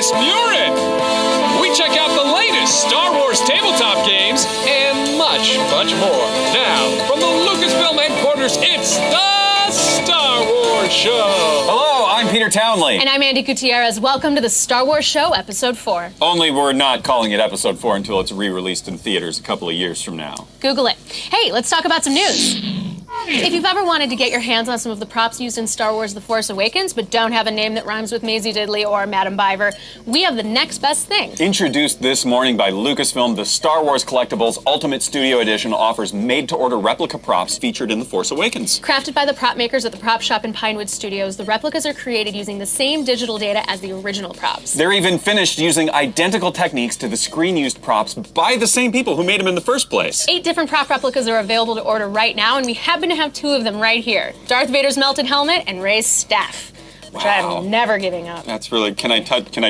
Dennis Murin. We check out the latest Star Wars tabletop games and much, much more. Now, from the Lucasfilm headquarters, it's the Star Wars Show. Hello, I'm Peter Townley. And I'm Andy Gutierrez. Welcome to the Star Wars Show, Episode 4. Only we're not calling it Episode 4 until it's re-released in theaters a couple of years from now. Google it. Hey, let's talk about some news. If you've ever wanted to get your hands on some of the props used in Star Wars The Force Awakens, but don't have a name that rhymes with Maisie Diddley or Madame Biver, we have the next best thing. Introduced this morning by Lucasfilm, the Star Wars Collectibles Ultimate Studio Edition offers made-to-order replica props featured in The Force Awakens. Crafted by the prop makers at the Prop Shop in Pinewood Studios, the replicas are created using the same digital data as the original props. They're even finished using identical techniques to the screen-used props by the same people who made them in the first place. 8 different prop replicas are available to order right now, and we happen to have 2 of them right here. Darth Vader's melted helmet and Rey's staff, which Wow. I'm never giving up. That's really, can I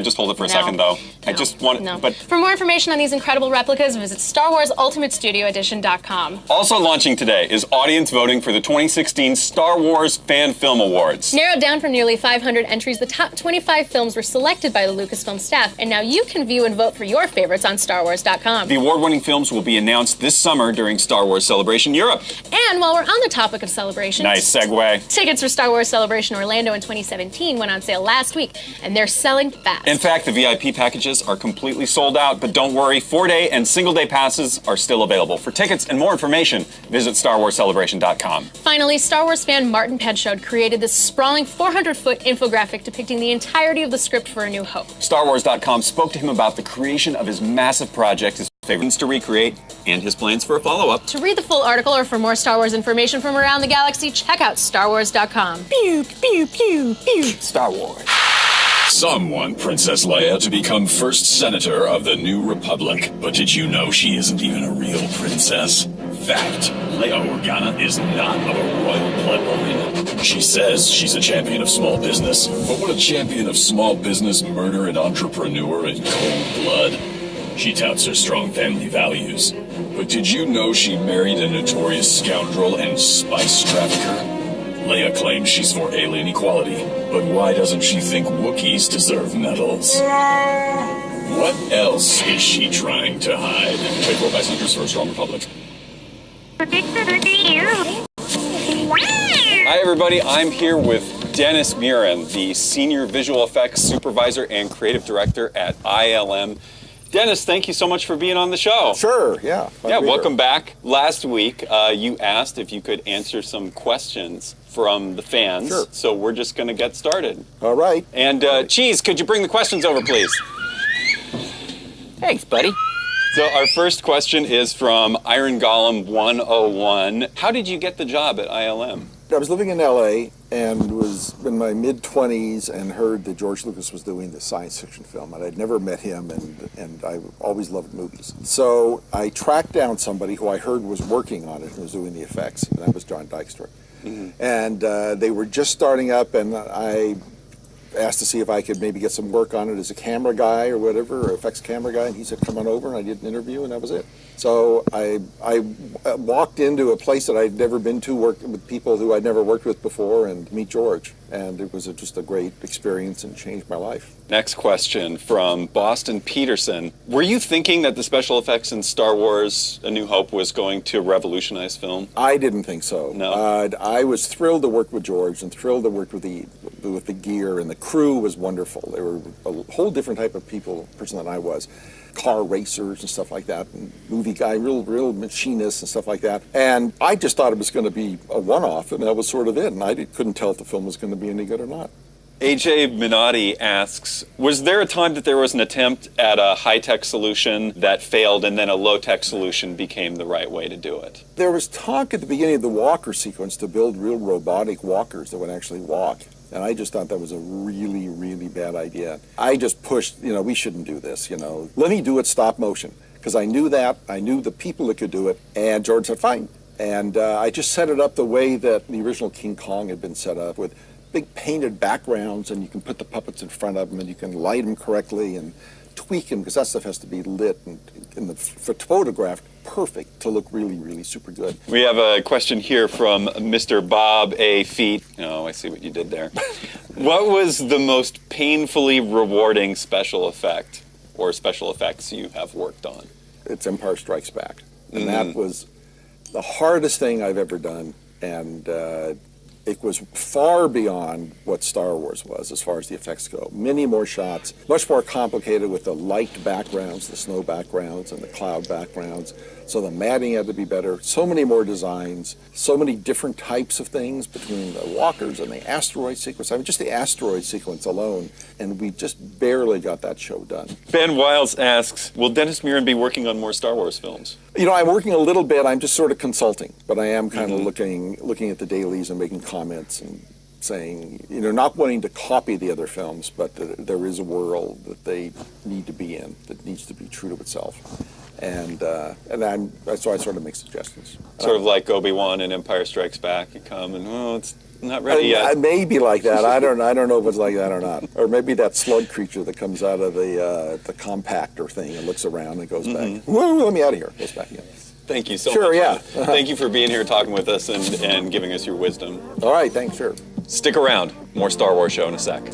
just hold it for a No. second though? I No. just want, No. but For more information on these incredible replicas, visit StarWarsUltimateStudioEdition.com. also launching today is audience voting for the 2016 Star Wars Fan Film Awards. Narrowed down from nearly 500 entries, the top 25 films were selected by the Lucasfilm staff, and now you can view and vote for your favorites on StarWars.com. The award-winning films will be announced this summer during Star Wars Celebration Europe. And while we're on the topic of celebrations, Nice segue. tickets for Star Wars Celebration Orlando in 2017 went on sale last week, and they're selling fast. In fact, the VIP packages are completely sold out, but don't worry, 4-day and single-day passes are still available. For tickets and more information, visit StarWarsCelebration.com. Finally, Star Wars fan Martin Penshode created this sprawling 400-foot infographic depicting the entirety of the script for A New Hope. StarWars.com spoke to him about the creation of his massive project, his favorites to recreate, and his plans for a follow-up. To read the full article or for more Star Wars information from around the galaxy, check out StarWars.com. Pew, pew, pew, pew. Star Wars. Some want Princess Leia to become first senator of the New Republic. But did you know she isn't even a real princess? Fact, Leia Organa is not of a royal bloodline. She says she's a champion of small business. But what a champion of small business, murder, and entrepreneur in cold blood. She touts her strong family values. But did you know she married a notorious scoundrel and spice trafficker? Leia claims she's for alien equality, but why doesn't she think Wookiees deserve medals? What else is she trying to hide? Wait for passengers for a strong republic. Hi, everybody. I'm here with Dennis Murin, the Senior Visual Effects Supervisor and Creative Director at ILM. Dennis, thank you so much for being on the show. Sure, yeah. Yeah, welcome back. Last week, you asked if you could answer some questions from the fans. Sure. So we're just going to get started. All right. And Cheese, could you bring the questions over, please? Thanks, buddy. So our first question is from Iron Golem 101. How did you get the job at ILM? I was living in LA and was in my mid-20s and heard that George Lucas was doing the science fiction film, and I'd never met him, and I always loved movies. So I tracked down somebody who I heard was working on it and was doing the effects, and that was John Dykstra. Mm-hmm. And they were just starting up, and I asked to see if I could maybe get some work on it as a camera guy or whatever, or effects camera guy, and he said, come on over, and I did an interview, and that was it. So I walked into a place that I'd never been to, working with people who I'd never worked with before, and meet George. And it was just a great experience and changed my life. Next question from Boston Peterson. Were you thinking that the special effects in Star Wars A New Hope was going to revolutionize film? I didn't think so. No? I was thrilled to work with George and thrilled to work with the gear, and the crew was wonderful. They were a whole different type of person than I was. Car racers and stuff like that, and movie guy, real machinists and stuff like that. And I just thought it was going to be a one-off, and that was sort of it. And I couldn't tell if the film was going to be any good or not. AJ Minotti asks, was there a time that there was an attempt at a high-tech solution that failed and then a low-tech solution became the right way to do it? There was talk at the beginning of the walker sequence to build real robotic walkers that would actually walk. And I just thought that was a really, really bad idea. I just pushed, we shouldn't do this, Let me do it stop motion. Because I knew that, I knew the people that could do it, and George said, fine. And I just set it up the way that the original King Kong had been set up, with big painted backgrounds, and you can put the puppets in front of them, and you can light them correctly, and tweak them because that stuff has to be lit and photographed perfect to look really, really super good. We have a question here from Mr. Bob A. Feet. Oh, I see what you did there. What was the most painfully rewarding special effect or special effects you have worked on? It's Empire Strikes Back. And that was the hardest thing I've ever done. And it was far beyond what Star Wars was as far as the effects go. Many more shots, much more complicated with the light backgrounds, the snow backgrounds, and the cloud backgrounds. So the matting had to be better. So many more designs, so many different types of things between the walkers and the asteroid sequence. I mean, just the asteroid sequence alone, and we just barely got that show done. Ben Wiles asks, will Dennis Muren be working on more Star Wars films? You know, I'm working a little bit. I'm just sort of consulting, but I am kind of looking at the dailies and making comments and saying, you know, not wanting to copy the other films, but there is a world that they need to be in that needs to be true to itself. And so I sort of make suggestions. Sort of like Obi-Wan and Empire Strikes Back. You come and, it's not ready yet. I may be like that. I don't know if it's like that or not. Or maybe that slug creature that comes out of the compactor thing and looks around and goes back. Whoa, let me out of here. Goes back again. Thank you so much. Sure, yeah. Thank you for being here talking with us and giving us your wisdom. All right, thanks, sure. Stick around. More Star Wars show in a sec.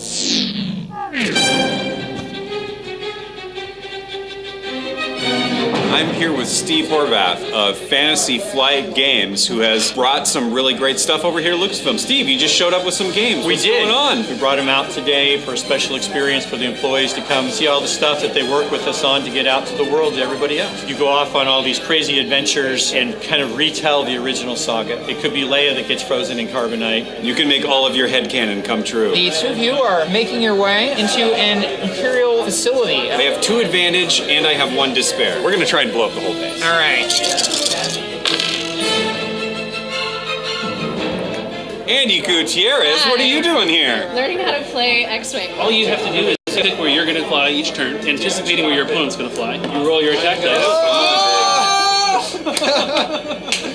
I'm here with Steve Horvath of Fantasy Flight Games, who has brought some really great stuff over here to Lucasfilm. Steve, you just showed up with some games. What's going on? We brought them out today for a special experience for the employees to come see all the stuff that they work with us on to get out to the world to everybody else. You go off on all these crazy adventures and kind of retell the original saga. It could be Leia that gets frozen in carbonite. You can make all of your headcanon come true. The two of you are making your way into an Imperial facility. I have 2 advantage and I have 1 despair. We're going to try and blow up the whole base. All right. Andy Gutierrez, what are you doing here? Learning how to play X-Wing. All you have to do is pick where you're going to fly each turn, anticipating where your opponent's going to fly. You roll your attack dice.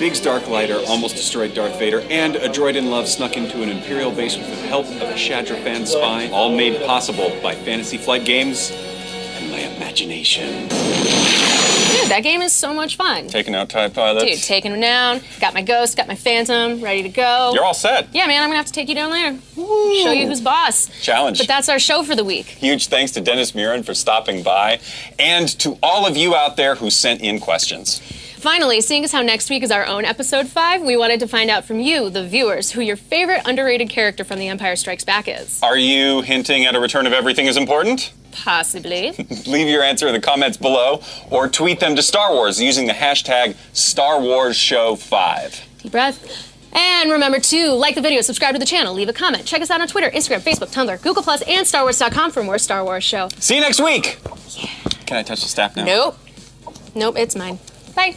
Biggs Darklighter almost destroyed Darth Vader, and a droid in love snuck into an Imperial base with the help of a Shadra-fan spy, all made possible by Fantasy Flight Games and my imagination. Dude, that game is so much fun. Taking out TIE pilots. Dude, taking them down. Got my Ghost, got my Phantom, ready to go. You're all set. Yeah, man, I'm gonna have to take you down later. Show you who's boss. Challenge. But that's our show for the week. Huge thanks to Dennis Muren for stopping by, and to all of you out there who sent in questions. Finally, seeing as how next week is our own episode 5, we wanted to find out from you, the viewers, who your favorite underrated character from The Empire Strikes Back is. Are you hinting at a return of Everything is Important? Possibly. Leave your answer in the comments below, or tweet them to Star Wars using the hashtag StarWarsShow5. Deep breath. And remember to like the video, subscribe to the channel, leave a comment. Check us out on Twitter, Instagram, Facebook, Tumblr, Google+, and StarWars.com for more Star Wars show. See you next week. Yeah. Can I touch the staff now? Nope. Nope, it's mine. Bye.